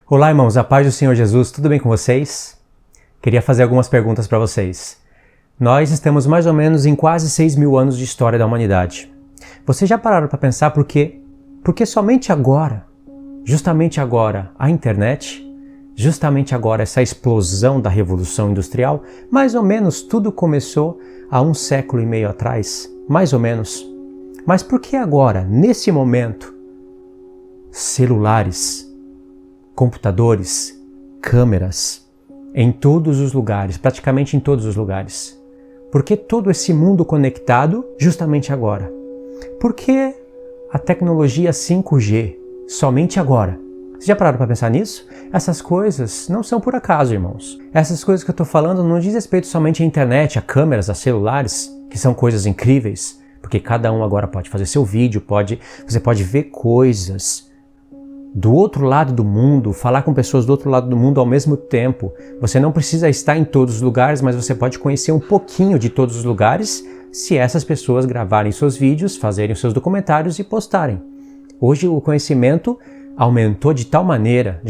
Olá, irmãos, a paz do Senhor Jesus, tudo bem com vocês? Queria fazer algumas perguntas para vocês. Nós estamos mais ou menos em quase 6.000 anos de história da humanidade. Vocês já pararam para pensar por quê? Porque somente agora, justamente agora, a internet, justamente agora essa explosão da Revolução Industrial, mais ou menos tudo começou há 1,5 séculos atrás, mais ou menos. Mas por que agora, nesse momento, celulares, computadores, câmeras, em todos os lugares, praticamente em todos os lugares? Por que todo esse mundo conectado justamente agora? Por que a tecnologia 5G somente agora? Vocês já pararam para pensar nisso? Essas coisas não são por acaso, irmãos. Essas coisas que eu estou falando não diz respeito somente à internet, a câmeras, a celulares, que são coisas incríveis, porque cada um agora pode fazer seu vídeo, você pode ver coisas do outro lado do mundo, falar com pessoas do outro lado do mundo ao mesmo tempo. Você não precisa estar em todos os lugares, mas você pode conhecer um pouquinho de todos os lugares se essas pessoas gravarem seus vídeos, fazerem seus documentários e postarem. Hoje o conhecimento aumentou de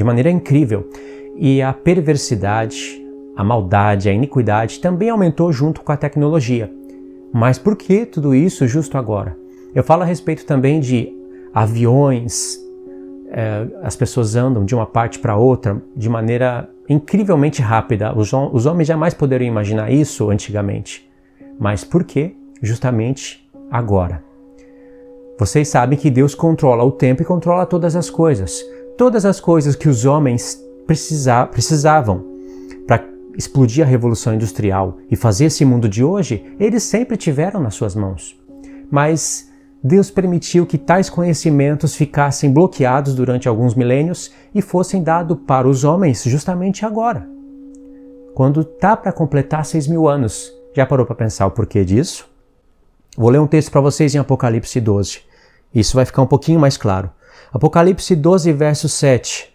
maneira incrível, e a perversidade, a maldade, a iniquidade também aumentou junto com a tecnologia. Mas por que tudo isso justo agora? Eu falo a respeito também de aviões. As pessoas andam de uma parte para outra de maneira incrivelmente rápida. Os homens jamais poderiam imaginar isso antigamente. Mas por que justamente agora? Vocês sabem que Deus controla o tempo e controla todas as coisas. Todas as coisas que os homens precisavam para explodir a Revolução Industrial e fazer esse mundo de hoje, eles sempre tiveram nas suas mãos. Mas Deus permitiu que tais conhecimentos ficassem bloqueados durante alguns milênios e fossem dados para os homens justamente agora, quando está para completar 6.000 anos. Já parou para pensar o porquê disso? Vou ler um texto para vocês em Apocalipse 12. Isso vai ficar um pouquinho mais claro. Apocalipse 12, verso 7.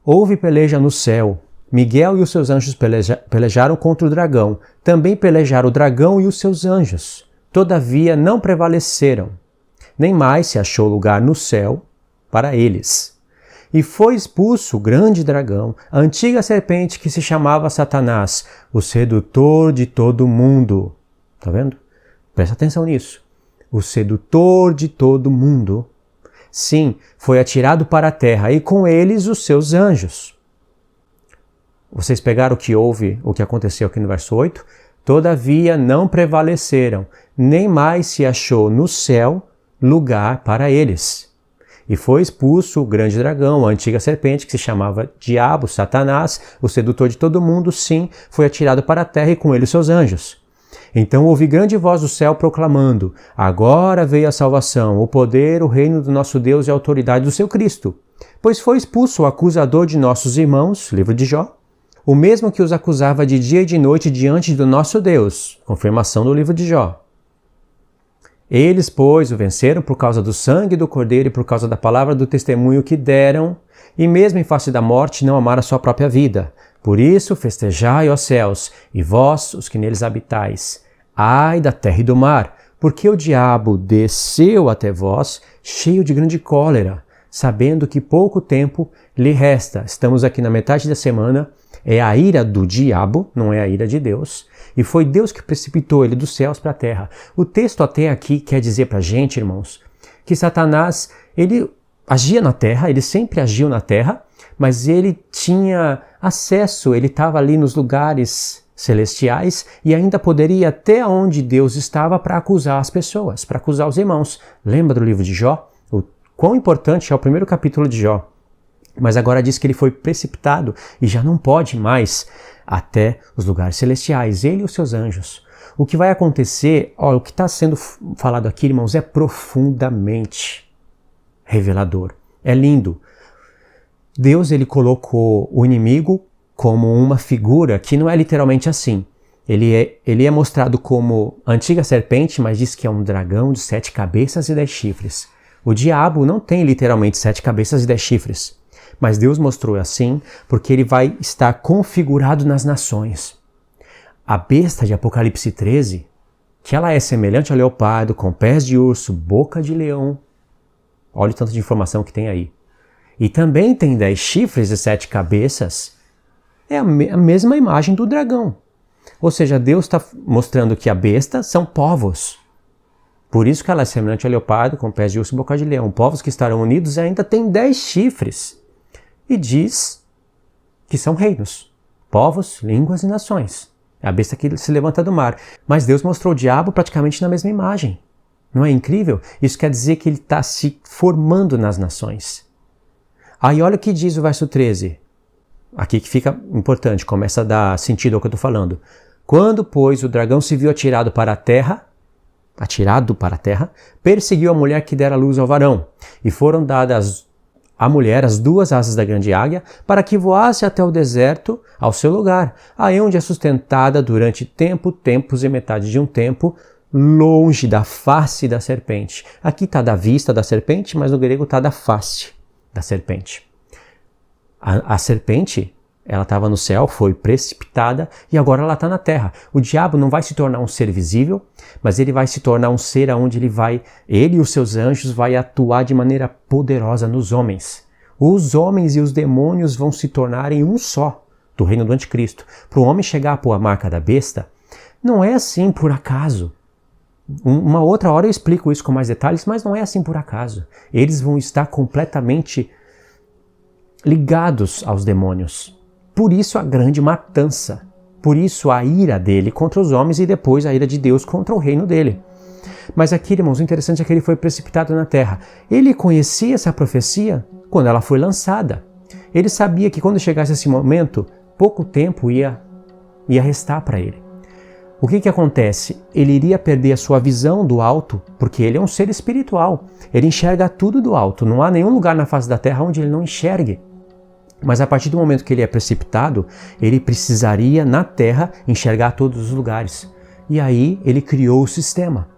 Houve peleja no céu. Miguel e os seus anjos pelejaram contra o dragão. Também pelejaram o dragão e os seus anjos. Todavia não prevaleceram, nem mais se achou lugar no céu para eles. E foi expulso o grande dragão, a antiga serpente que se chamava Satanás, o sedutor de todo mundo. Tá vendo? Presta atenção nisso. O sedutor de todo mundo. Sim, foi atirado para a terra, e com eles os seus anjos. Vocês pegaram o que aconteceu aqui no verso 8? Todavia não prevaleceram, nem mais se achou no céu lugar para eles. E foi expulso o grande dragão, a antiga serpente que se chamava Diabo, Satanás, o sedutor de todo mundo, sim, foi atirado para a terra e com ele seus anjos. Então ouvi grande voz do céu proclamando: agora veio a salvação, o poder, o reino do nosso Deus e a autoridade do seu Cristo. Pois foi expulso o acusador de nossos irmãos, livro de Jó, o mesmo que os acusava de dia e de noite diante do nosso Deus. Confirmação do livro de Jó. Eles, pois, o venceram por causa do sangue do Cordeiro e por causa da palavra do testemunho que deram, e mesmo em face da morte não amaram a sua própria vida. Por isso festejai, ó céus, e vós, os que neles habitais. Ai da terra e do mar, porque o diabo desceu até vós, cheio de grande cólera, sabendo que pouco tempo lhe resta. Estamos aqui na metade da semana. É a ira do diabo, não é a ira de Deus. E foi Deus que precipitou ele dos céus para a terra. O texto até aqui quer dizer para a gente, irmãos, que Satanás, ele agia na terra, ele sempre agiu na terra, mas ele tinha acesso, ele estava ali nos lugares celestiais e ainda poderia ir até onde Deus estava para acusar as pessoas, para acusar os irmãos. Lembra do livro de Jó? O quão importante é o primeiro capítulo de Jó. Mas agora diz que ele foi precipitado e já não pode mais até os lugares celestiais, ele e os seus anjos. O que vai acontecer, o que está sendo falado aqui, irmãos, é profundamente revelador. É lindo. Deus, ele colocou o inimigo como uma figura que não é literalmente assim. Ele é mostrado como antiga serpente, mas diz que é um dragão de 7 cabeças e 10 chifres. O diabo não tem literalmente 7 cabeças e 10 chifres. Mas Deus mostrou assim porque ele vai estar configurado nas nações. A besta de Apocalipse 13, que ela é semelhante ao leopardo, com pés de urso, boca de leão. Olha o tanto de informação que tem aí. e também tem 10 chifres e 7 cabeças, é a mesma imagem do dragão. Ou seja, Deus está mostrando que a besta são povos. Por isso que ela é semelhante ao leopardo, com pés de urso e boca de leão. Povos que estarão unidos e ainda tem 10 chifres. E diz que são reinos, povos, línguas e nações. É a besta que se levanta do mar. Mas Deus mostrou o diabo praticamente na mesma imagem. Não é incrível? Isso quer dizer que ele está se formando nas nações. Aí olha o que diz o verso 13. Aqui que fica importante, começa a dar sentido ao que eu estou falando. Quando, pois, o dragão se viu atirado para a terra, perseguiu a mulher que dera luz ao varão, e foram dadas à mulher as 2 asas da grande águia, para que voasse até o deserto, ao seu lugar, aí onde é sustentada durante tempos e metade de um tempo, longe da face da serpente. Aqui está da vista da serpente, mas no grego está da face da serpente. A serpente, ela estava no céu, foi precipitada e agora ela está na terra. O diabo não vai se tornar um ser visível, mas ele vai se tornar um ser onde ele e os seus anjos vai atuar de maneira poderosa nos homens. Os homens e os demônios vão se tornarem um só do reino do anticristo. Para o homem chegar a pôr a marca da besta, não é assim por acaso. Uma outra hora eu explico isso com mais detalhes, mas não é assim por acaso. Eles vão estar completamente ligados aos demônios. Por isso a grande matança. Por isso a ira dele contra os homens e depois a ira de Deus contra o reino dele. Mas aqui, irmãos, o interessante é que ele foi precipitado na terra. Ele conhecia essa profecia quando ela foi lançada. Ele sabia que quando chegasse esse momento, pouco tempo ia restar para ele. O que acontece? Ele iria perder a sua visão do alto, porque ele é um ser espiritual. Ele enxerga tudo do alto. Não há nenhum lugar na face da terra onde ele não enxergue. Mas a partir do momento que ele é precipitado, ele precisaria, na terra, enxergar todos os lugares. E aí ele criou o sistema.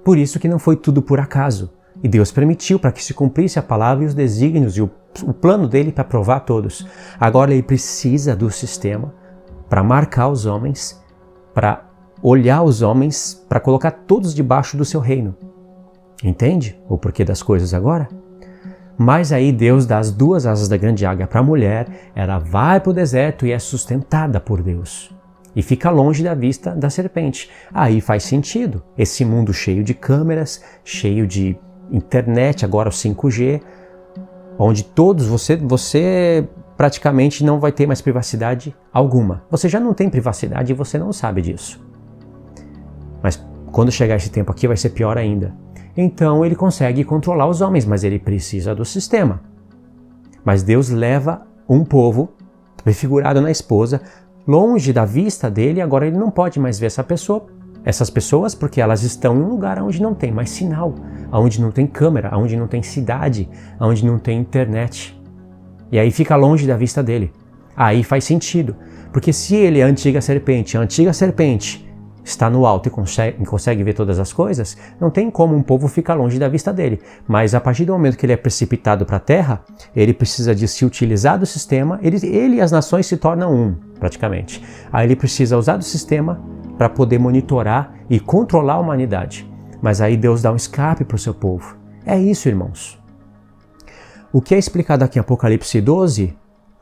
Por isso que não foi tudo por acaso. E Deus permitiu para que se cumprisse a palavra e os desígnios e o plano dele para provar a todos. Agora ele precisa do sistema para marcar os homens, para olhar os homens, para colocar todos debaixo do seu reino. Entende o porquê das coisas agora? Mas aí Deus dá as 2 asas da grande águia para a mulher, ela vai para o deserto e é sustentada por Deus. E fica longe da vista da serpente. Aí faz sentido. Esse mundo cheio de câmeras, cheio de internet, agora o 5G, onde todos, você praticamente não vai ter mais privacidade alguma. Você já não tem privacidade e você não sabe disso. Mas quando chegar esse tempo aqui vai ser pior ainda. Então ele consegue controlar os homens, mas ele precisa do sistema. Mas Deus leva um povo, prefigurado na esposa, longe da vista dele, agora ele não pode mais ver essas pessoas, porque elas estão em um lugar onde não tem mais sinal, onde não tem câmera, onde não tem cidade, onde não tem internet. E aí fica longe da vista dele. Aí faz sentido, porque se ele é a antiga serpente está no alto e consegue ver todas as coisas, não tem como um povo ficar longe da vista dele. Mas a partir do momento que ele é precipitado para a terra, ele precisa de se utilizar do sistema, ele e as nações se tornam um, praticamente. Aí ele precisa usar do sistema para poder monitorar e controlar a humanidade. Mas aí Deus dá um escape para o seu povo. É isso, irmãos. O que é explicado aqui em Apocalipse 12,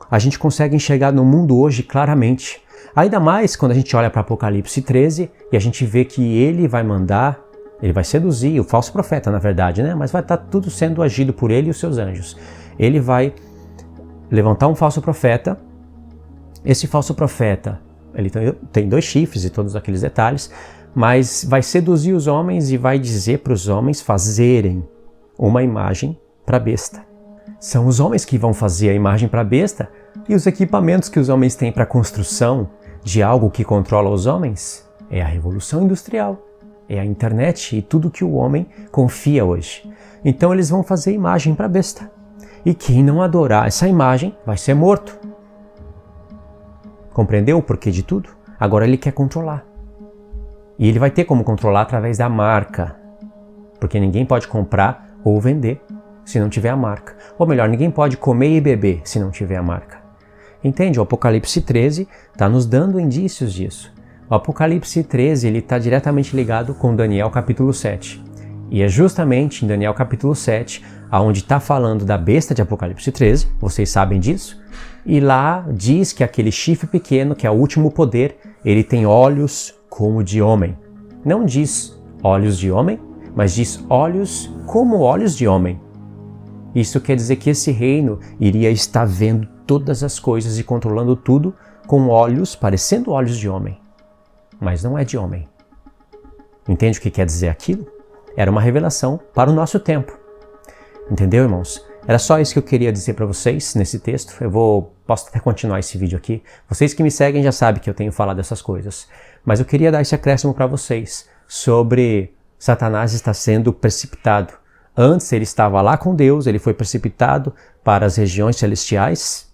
a gente consegue enxergar no mundo hoje claramente. Ainda mais quando a gente olha para Apocalipse 13 e a gente vê que ele vai seduzir o falso profeta, na verdade, né? Mas vai estar tudo sendo agido por ele e os seus anjos. Ele vai levantar um falso profeta. Esse falso profeta, ele tem 2 chifres e todos aqueles detalhes, mas vai seduzir os homens e vai dizer para os homens fazerem uma imagem para a besta. São os homens que vão fazer a imagem para a besta e os equipamentos que os homens têm para a construção de algo que controla os homens é a revolução industrial, é a internet e tudo que o homem confia hoje. Então eles vão fazer imagem para a besta. E quem não adorar essa imagem vai ser morto. Compreendeu o porquê de tudo? Agora ele quer controlar. E ele vai ter como controlar através da marca. Porque ninguém pode comprar ou vender se não tiver a marca. Ou melhor, ninguém pode comer e beber se não tiver a marca. Entende? O Apocalipse 13 está nos dando indícios disso. O Apocalipse 13 está diretamente ligado com Daniel capítulo 7. E é justamente em Daniel capítulo 7, onde está falando da besta de Apocalipse 13, vocês sabem disso, e lá diz que aquele chifre pequeno, que é o último poder, ele tem olhos como de homem. Não diz olhos de homem, mas diz olhos como olhos de homem. Isso quer dizer que esse reino iria estar vendo todas as coisas e controlando tudo com olhos parecendo olhos de homem, mas não é de homem. Entende o que quer dizer aquilo? Era uma revelação para o nosso tempo. Entendeu, irmãos? Era só isso que eu queria dizer para vocês nesse texto. Posso até continuar esse vídeo aqui. Vocês que me seguem já sabem que eu tenho falado dessas coisas. Mas eu queria dar esse acréscimo para vocês sobre Satanás estar sendo precipitado. Antes ele estava lá com Deus, ele foi precipitado para as regiões celestiais.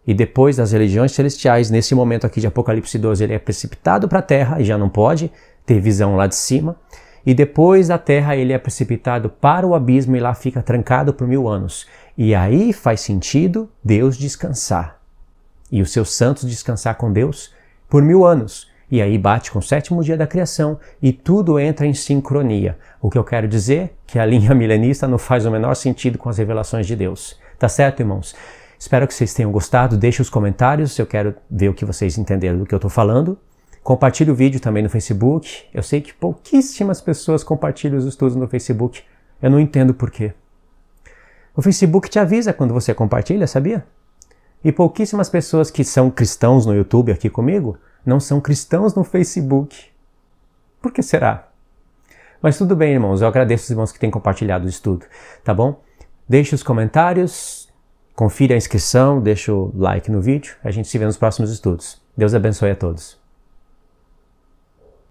E depois das regiões celestiais, nesse momento aqui de Apocalipse 12, ele é precipitado para a terra e já não pode ter visão lá de cima. E depois da terra ele é precipitado para o abismo e lá fica trancado por 1000 anos. E aí faz sentido Deus descansar. E os seus santos descansar com Deus por 1000 anos. E aí bate com o 7º dia da criação e tudo entra em sincronia. O que eu quero dizer? Que a linha milenista não faz o menor sentido com as revelações de Deus. Tá certo, irmãos? Espero que vocês tenham gostado. Deixe os comentários, eu quero ver o que vocês entenderam do que eu estou falando. Compartilhe o vídeo também no Facebook. Eu sei que pouquíssimas pessoas compartilham os estudos no Facebook. Eu não entendo por quê. O Facebook te avisa quando você compartilha, sabia? E pouquíssimas pessoas que são cristãos no YouTube aqui comigo não são cristãos no Facebook. Por que será? Mas tudo bem, irmãos. Eu agradeço os irmãos que têm compartilhado o estudo, tá bom? Deixe os comentários, confira a inscrição, deixa o like no vídeo. A gente se vê nos próximos estudos. Deus abençoe a todos.